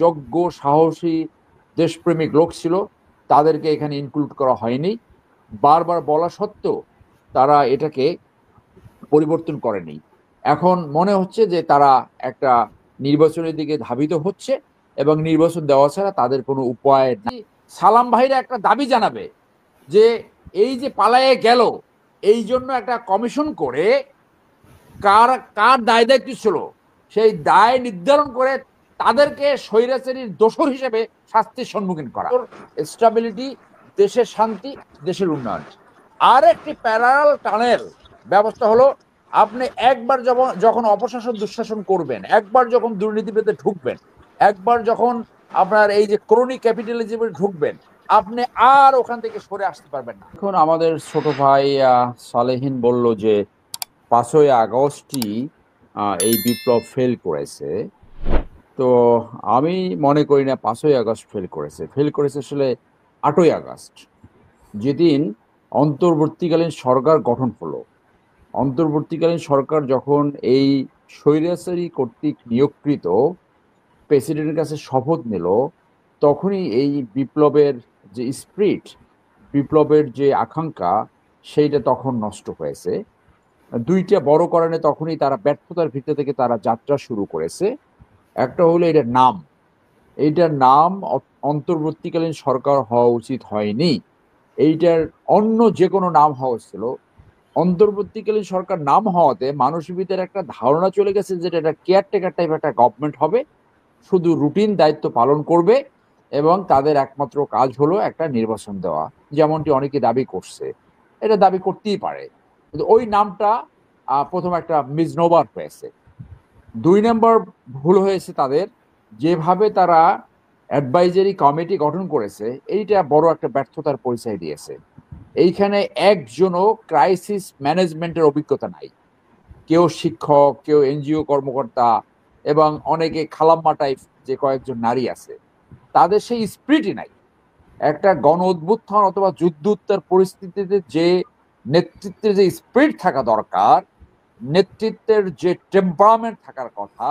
যোগ্য সাহসী দেশপ্রেমিক লোক ছিল, তাদেরকে এখানে ইনক্লুড করা হয়নি। বারবার বলা সত্ত্বেও তারা এটাকে পরিবর্তন করেনি। এখন মনে হচ্ছে যে তারা একটা নির্বাচনের দিকে ধাবিত হচ্ছে এবং নির্বাচন দেওয়া ছাড়া তাদের কোনো উপায় নাই। সালাম ভাইরা একটা দাবি জানাবে যে এই যে পালায়ে গেল, এই জন্য একটা কমিশন করে কার কার দায় দায়িত্ব ছিল সেই দায় নির্ধারণ করে তাদেরকে স্বৈরাচারীর দোষর হিসেবে শাস্তির সম্মুখীন করা। স্টেবিলিটি, দেশের শান্তি, দেশের উন্নয়ন। আর একটি প্যারালাল টানেল ব্যবস্থা হলো, আপনি একবার যখন অপশাসন দুঃশাসন করবেন, একবার যখন দুর্নীতিতে ঢুকবেন, একবার যখন আপনার এই যে ক্রনিক ক্যাপিটালিজমে ঢুকবেন, আপনি আর ওখান থেকে সরে আসতে পারবেন না। এখন আমাদের ছোট ভাই সালেহীন বলল যে 5ই আগস্টই এই বিপ্লব ফেল করেছে। তো আমি মনে করি না 5ই আগস্ট ফেল করেছে আসলে 8ই আগস্ট, যেদিন অন্তর্বর্তীকালীন সরকার গঠন হলো। অন্তর্বর্তীকালীন সরকার যখন এই স্বৈরাচারী কর্তৃক নিয়োগকৃত প্রেসিডেন্টের কাছে শপথ নিল, তখনই এই বিপ্লবের যে স্পিরিট, বিপ্লবের যে আকাঙ্ক্ষা, সেইটা তখন নষ্ট হয়েছে। দুইটা বড় কারণে তখনই তারা ব্যর্থতার ভিতর থেকে তারা যাত্রা শুরু করেছে। একটা হলো এইটার নাম অন্তর্বর্তীকালীন সরকার হওয়া উচিত হয়নি, এইটার অন্য যে কোনো নাম হওয়া ছিল। অন্তর্বর্তীকালীন সরকার নাম হওয়াতে মানুষের ভিতরে একটা ধারণা চলে গেছে যে এটা কেয়ারটেকার টাইপ একটা গভর্নমেন্ট হবে, শুধু রুটিন দায়িত্ব পালন করবে এবং তাদের একমাত্র কাজ হলো একটা নির্বাচন দেওয়া, যেমনটি অনেকে দাবি করছে। এটা দাবি করতেই পারে, কিন্তু ওই নামটা প্রথম একটা মিসনোবার হয়েছে। 2 নম্বর ভুল হয়েছে তাদের, যেভাবে তারা অ্যাডভাইজারি কমিটি গঠন করেছে, এইটা বড় একটা ব্যর্থতার পরিচয় দিয়েছে। এইখানে একজনও ক্রাইসিস ম্যানেজমেন্টের অভিজ্ঞতা নাই। কেউ শিক্ষক, কেউ এনজিও কর্মকর্তা এবং অনেকে খালাম্মা টাইপ যে কয়েকজন নারী আছে, তাদের সেই স্পিরিটই নাই। একটা গণ অভ্যুত্থান অথবা যুদ্ধ উত্তর পরিস্থিতিতে যে নেতৃত্বের যে স্পিরিট থাকা দরকার, নেতৃত্বের যে টেম্পারামেন্ট থাকার কথা,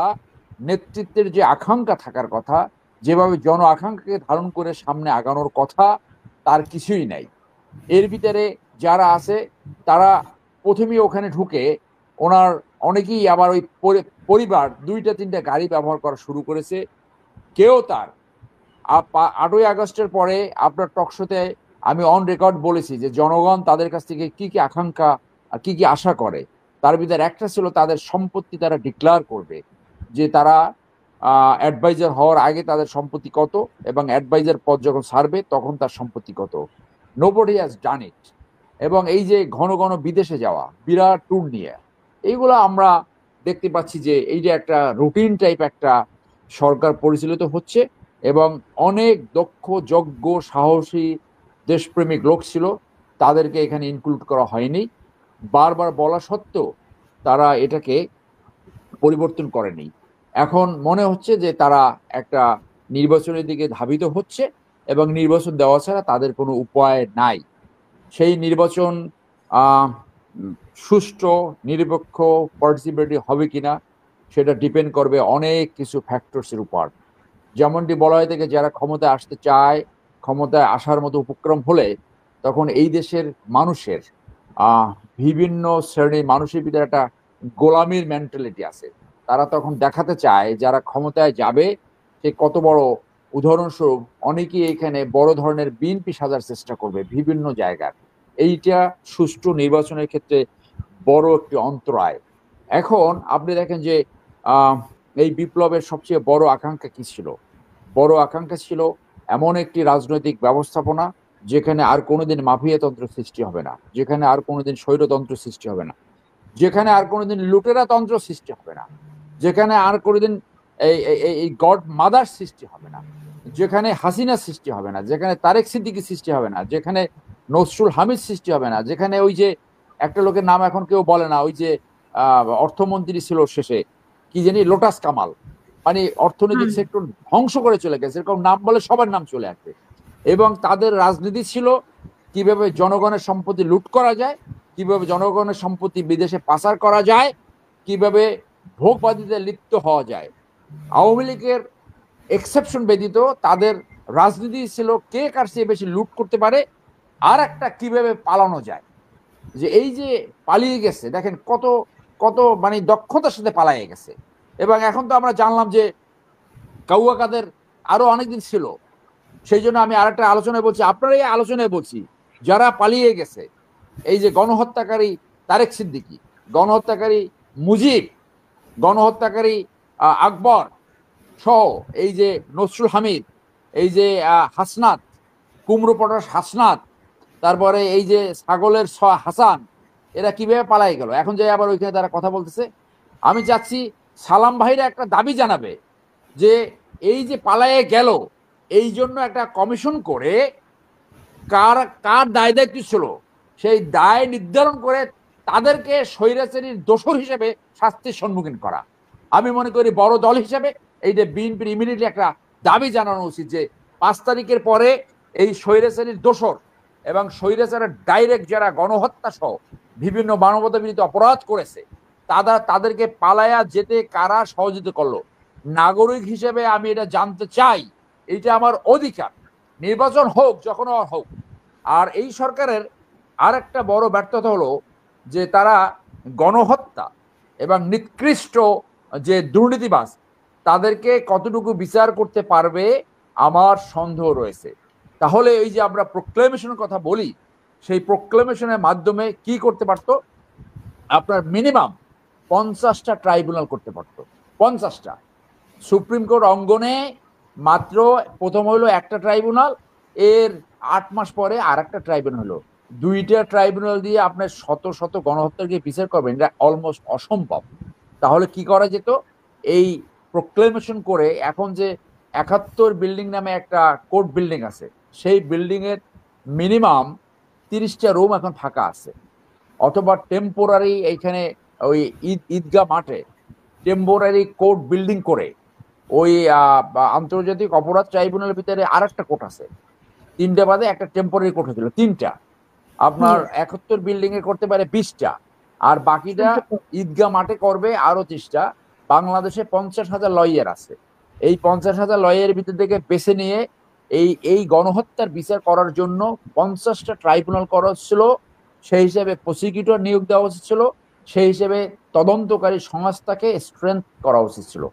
নেতৃত্বের যে আকাঙ্ক্ষা থাকার কথা, যেভাবে জন আকাঙ্ক্ষাকে ধারণ করে সামনে আগানোর কথা, তার কিছুই নাই। এর ভিতরে যারা আছে তারা প্রথমেই ওখানে ঢুকে ওনার অনেকেই আবার ওই পরিবার 2-3টা গাড়ি ব্যবহার করা শুরু করেছে। কেউ তার 8ই আগস্টের পরে আপনার টকশোতে আমি অন রেকর্ড বলেছি যে জনগণ তাদের কাছ থেকে কি কি আকাঙ্ক্ষা আর কি কি আশা করে। তার ভিতরে একটা ছিল তাদের সম্পত্তি তারা ডিক্লেয়ার করবে, যে তারা অ্যাডভাইজার হওয়ার আগে তাদের সম্পত্তি কত এবং অ্যাডভাইজার পদ যখন ছাড়বে তখন তার সম্পত্তি কত। নোবডি হ্যাজ ডান ইট। এবং এই যে ঘন ঘন বিদেশে যাওয়া, বিরাট ট্যুর নিয়ে, এইগুলো আমরা দেখতে পাচ্ছি যে এই যে একটা রুটিন টাইপ একটা সরকার পরিচালিত হচ্ছে এবং অনেক দক্ষ যোগ্য সাহসী দেশপ্রেমিক লোক ছিল, তাদেরকে এখানে ইনক্লুড করা হয়নি। বারবার বলা সত্ত্বেও তারা এটাকে পরিবর্তন করেনি। এখন মনে হচ্ছে যে তারা একটা নির্বাচনের দিকে ধাবিত হচ্ছে এবং নির্বাচন দেওয়া ছাড়া তাদের কোনো উপায় নাই। সেই নির্বাচন আহ, সুষ্ঠু, নিরপেক্ষ, পার্টিসিপেটরি হবে কিনা সেটা ডিপেন্ড করবে অনেক কিছু ফ্যাক্টরসের উপর। যেমনটি বলা হয়ে থাকে, যারা ক্ষমতায় আসতে চায়, ক্ষমতায় আসার মতো উপক্রম হলে তখন এই দেশের মানুষের আহ বিভিন্ন শ্রেণীর মানুষের ভিতরে একটা গোলামির মেন্টালিটি আছে। তারা তখন দেখাতে চায় যারা ক্ষমতায় যাবে সে কত বড়। উদাহরণস্বরূপ অনেকেই এখানে বড় ধরনের বিএনপি সাজার চেষ্টা করবে বিভিন্ন জায়গায়। এইটা সুষ্ঠু নির্বাচনের ক্ষেত্রে বড় একটি অন্তরায়। এখন আপনি দেখেন যে আহ এই বিপ্লবের সবচেয়ে বড় আকাঙ্ক্ষা কি ছিল? বড় আকাঙ্ক্ষা ছিল এমন একটি রাজনৈতিক ব্যবস্থাপনা যেখানে আর কোনোদিন মাফিয়াতন্ত্র সৃষ্টি হবে না, যেখানে আর কোনোদিন স্বৈরতন্ত্র সৃষ্টি হবে না, যেখানে আর কোনোদিন লুটেরা তন্ত্র সৃষ্টি হবে না, যেখানে আর কোনোদিন এই গড মাদার সৃষ্টি হবে না, যেখানে হাসিনা সৃষ্টি হবে না, যেখানে তারেক সিদ্দিকী সৃষ্টি হবে না, যেখানে নসরুল হামিদ সৃষ্টি হবে না, যেখানে ওই যে একটা লোকের নাম এখন কেউ বলে না, ওই যে অর্থমন্ত্রী ছিল শেষে, কি জানি, লোটাস কামাল, মানে অর্থনৈতিক সেক্টর ধ্বংস করে চলে গেছে, এরকম নাম বলে সবার নাম চলে আসবে। এবং তাদের রাজনীতি ছিল কিভাবে জনগণের সম্পত্তি লুট করা যায়, কিভাবে জনগণের সম্পত্তি বিদেশে পাচার করা যায়, কিভাবে ভোগবাদীতে লিপ্ত হওয়া যায়। আওয়ামী লীগের এক্সেপশন ব্যতীত তাদের রাজনীতি ছিল কে কার চেয়ে বেশি লুট করতে পারে, আর একটা কিভাবে পালানো যায়। যে এই যে পালিয়ে গেছে, দেখেন কত কত মানে দক্ষতার সাথে পালিয়ে গেছে। এবং এখন তো আমরা জানলাম যে কাউয়া কাদের আরো অনেকদিন ছিল। সেই জন্য আমি আরেকটা আলোচনায় বলছি, আপনারা এই আলোচনায় বলছি, যারা পালিয়ে গেছে, এই যে গণহত্যাকারী তারেক সিদ্দিকী, গণহত্যাকারী মুজিব, গণহত্যাকারী আকবর সহ এই যে নসরুল হামিদ, এই যে হাসনাত, কুমড়ো পটাশ হাসনাত, তারপরে এই যে ছাগলের হাসান, এরা কিভাবে পালাই গেল, এখন যে আবার ওইখানে তারা কথা বলতেছে। আমি চাচ্ছি সালাম ভাইরা একটা দাবি জানাবে যে এই যে পালায়ে গেল, এই জন্য একটা কমিশন করে কার কার দায় দায়িত্ব ছিল সেই দায় নির্ধারণ করে তাদেরকে স্বৈরাচারীর দোষর হিসেবে শাস্তির সম্মুখীন করা। আমি মনে করি বড় দল হিসেবে এইটা বিএনপির ইমিডিয়েটলি একটা দাবি জানানো উচিত যে 5 তারিখের পরে এই স্বৈরাচারীর দোষর এবং স্বৈরাচারের ডাইরেক্ট যারা গণহত্যা সহ বিভিন্ন মানবতা বিরোধী অপরাধ করেছে তাদেরকে পালায়া যেতে কারা সহযোগিতা করলো। নাগরিক হিসেবে আমি এটা জানতে চাই, এটা আমার অধিকার। নির্বাচন হোক, যখন হোক। আর এই সরকারের আর একটা বড় ব্যর্থতা হলো যে তারা গণহত্যা এবং নিকৃষ্ট যে দুর্নীতিবাজ তাদেরকে কতটুকু বিচার করতে পারবে আমার সন্দেহ রয়েছে। তাহলে এই যে আমরা প্রোক্লেমেশনের কথা বলি, সেই প্রোক্লেমেশনের মাধ্যমে কি করতে পারতো, আপনার মিনিমাম 50টা ট্রাইব্যুনাল করতে পারতো। 50টা সুপ্রিম কোর্ট অঙ্গনে মাত্র প্রথম হলো একটা ট্রাইব্যুনাল, এর 8 মাস পরে আর একটা ট্রাইব্যুনাল হলো। 2টা ট্রাইব্যুনাল দিয়ে আপনার শত শত গণহত্যাকে বিচার করবেন, এটা অলমোস্ট অসম্ভব। তাহলে কি করা যেত, এই প্রোক্লেমেশন করে এখন যে 71 বিল্ডিং নামে একটা কোর্ট বিল্ডিং আছে, সেই বিল্ডিং এর মিনিমাম 30টা রুম এখন ফাঁকা আছে, অথবা টেম্পোরারি এইখানে ওই ঈদগাহ মাঠে টেম্পোরারি কোর্ট বিল্ডিং করে ওই আন্তর্জাতিক অপরাধ ট্রাইব্যুনালের ভিতরে আর একটা কোর্ট আছে, 3টে বাদে একটা টেম্পোরারি কোর্ট হয়েছিল 3টা। আপনার 71 বিল্ডিং এ করতে পারে 20টা, আর বাকিটা ঈদগাহ মাঠে করবে আরো 30টা। বাংলাদেশে 50,000 লয়ার আছে, এই 50,000 লয়ারের ভিতর থেকে বেছে নিয়ে এই গণহত্যার বিচার করার জন্য 50টা ট্রাইব্যুনাল করা হচ্ছিল। সেই হিসেবে প্রসিকিউটর নিয়োগ দেওয়া উচিত ছিল, সেই হিসেবে তদন্তকারী সংস্থাকে স্ট্রেংথ করা উচিত ছিল।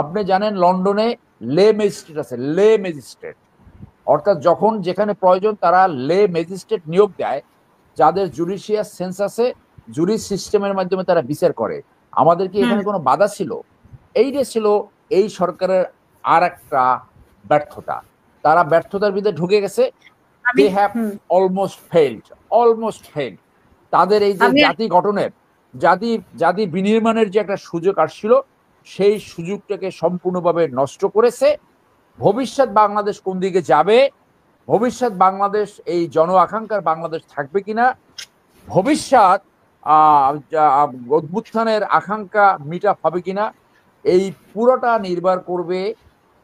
আপনি জানেন লন্ডনে লে ম্যাজিস্ট্রেট আছে, লে ম্যাজিস্ট্রেট, অর্থাৎ যখন যেখানে প্রয়োজন তারা লে ম্যাজিস্ট্রেট নিয়োগ দেয়, যাদের জুডিশিয়াল সেন্স আছে, জুরি সিস্টেমের মাধ্যমে তারা বিচার করে। আমাদের কি এখানে কোনো বাধা ছিল? এইটা ছিল এই সরকারের আর একটা ব্যর্থতা। তারা ব্যর্থতার ভিতরে ঢুকে গেছে। They have almost failed. তাদের এই যে জাতি গঠনের, জাতি বিনির্মাণের যে একটা সুযোগ আসছিল, সেই সুযোগটাকে সম্পূর্ণভাবে নষ্ট করেছে। ভবিষ্যৎ বাংলাদেশ কোন দিকে যাবে, ভবিষ্যৎ বাংলাদেশ এই জন আকাঙ্ক্ষার বাংলাদেশ থাকবে কিনা, ভবিষ্যৎ অভ্যুত্থানের আকাঙ্ক্ষা মিট আপ হবে কিনা, এই পুরোটা নির্ভর করবে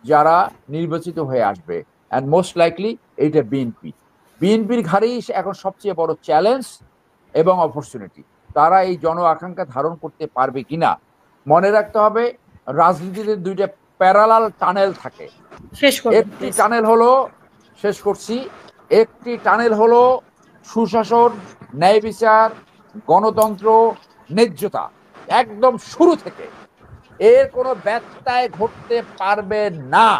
যারা নির্বাচিত হয়ে আসবে। অ্যান্ড মোস্ট লাইকলি এইটা বিএনপির ঘাড়েই এখন সবচেয়ে বড় চ্যালেঞ্জ এবং অপরচুনিটি। তারা এই জন আকাঙ্ক্ষা ধারণ করতে পারবে কিনা। মনে রাখতে হবে, রাজনীতিতে 2টা প্যারালাল টানেল থাকে। একটি টানেল হলো, শেষ করছি, একটি টানেল হলো সুশাসন, ন্যায় বিচার, গণতন্ত্র, ন্যায্যতা, একদম শুরু থেকে। এর কোনো ব্যত্যয় ঘটতে পারবে না।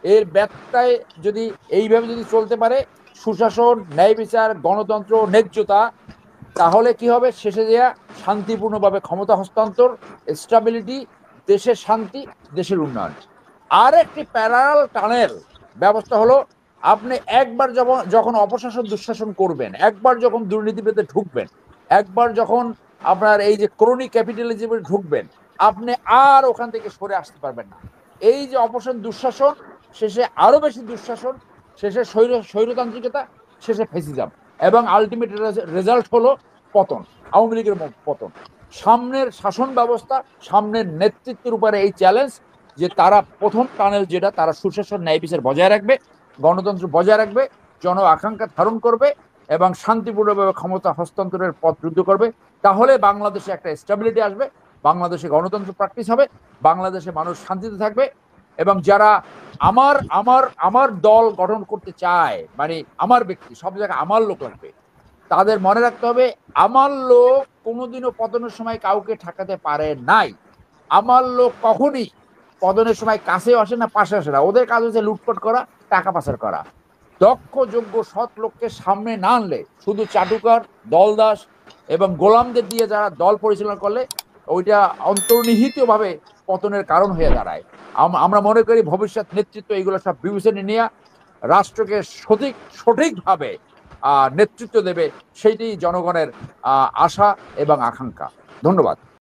এর ব্যত্যয় যদি এইভাবে যদি চলতে পারে, সুশাসন, ন্যায় বিচার, গণতন্ত্র, ন্যায্যতা, তাহলে কি হবে, শেষে দেয়া শান্তিপূর্ণভাবে ক্ষমতা হস্তান্তর, স্টেবিলিটি, দেশের শান্তি, দেশের উন্নয়ন। আর একটি প্যারালাল টানেল ব্যবস্থা হলো, আপনি একবার যখন অপশাসন দুঃশাসন করবেন, একবার যখন দুর্নীতিতে ঢুকবেন, একবার যখন আপনার এই যে ক্রনিক ক্যাপিটালিজমে ঢুকবেন, আপনি আর ওখান থেকে সরে আসতে পারবেন না। এই যে অপশাসন দুঃশাসন, শেষে আরো বেশি দুঃশাসন, শেষে স্বৈরতান্ত্রিকতা, শেষে ফ্যাসিজম, এবং আলটিমেট রেজাল্ট হলো পতন, আওয়ামী লীগের পতন। সামনের শাসন ব্যবস্থা, সামনের নেতৃত্বের উপরে এই চ্যালেঞ্জ যে তারা প্রথম টানেল যেটা, তারা সুশাসন, ন্যায় বিচার বজায় রাখবে, গণতন্ত্র বজায় রাখবে, জন আকাঙ্ক্ষা ধারণ করবে এবং শান্তিপূর্ণভাবে ক্ষমতা হস্তান্তরের পথ রুদ্ধ করবে। তাহলে বাংলাদেশে একটা স্টেবিলিটি আসবে, বাংলাদেশে গণতন্ত্র প্র্যাকটিস হবে, বাংলাদেশে মানুষ শান্তিতে থাকবে। এবং যারা আমার আমার আমার দল গঠন করতে চায়, মানে আমার ব্যক্তি, সব জায়গায় আমার লোক লাগবে, তাদের মনে রাখতে হবে আমার লোক কোনোদিনও পতনের সময় কাউকে ঠেকাতে পারে নাই। আমার লোক কখনই পতনের সময় কাছেও আসে না, পাশে আসে না। ওদের কাজ হচ্ছে লুটপাট করা, টাকা পাচার করা। দক্ষ, যোগ্য, সৎ লোককে সামনে না আনলে শুধু চাটুকার, দলদাস এবং গোলামদের দিয়ে যারা দল পরিচালনা করলে ওইটা অন্তর্নিহিতভাবে পতনের কারণ হয়ে দাঁড়ায়। আমরা মনে করি ভবিষ্যৎ নেতৃত্ব এগুলো সব বিবেচনায় নিয়ে রাষ্ট্রকে সঠিকভাবে নেতৃত্ব দেবে, সেইটাই জনগণের আশা এবং আকাঙ্ক্ষা। ধন্যবাদ।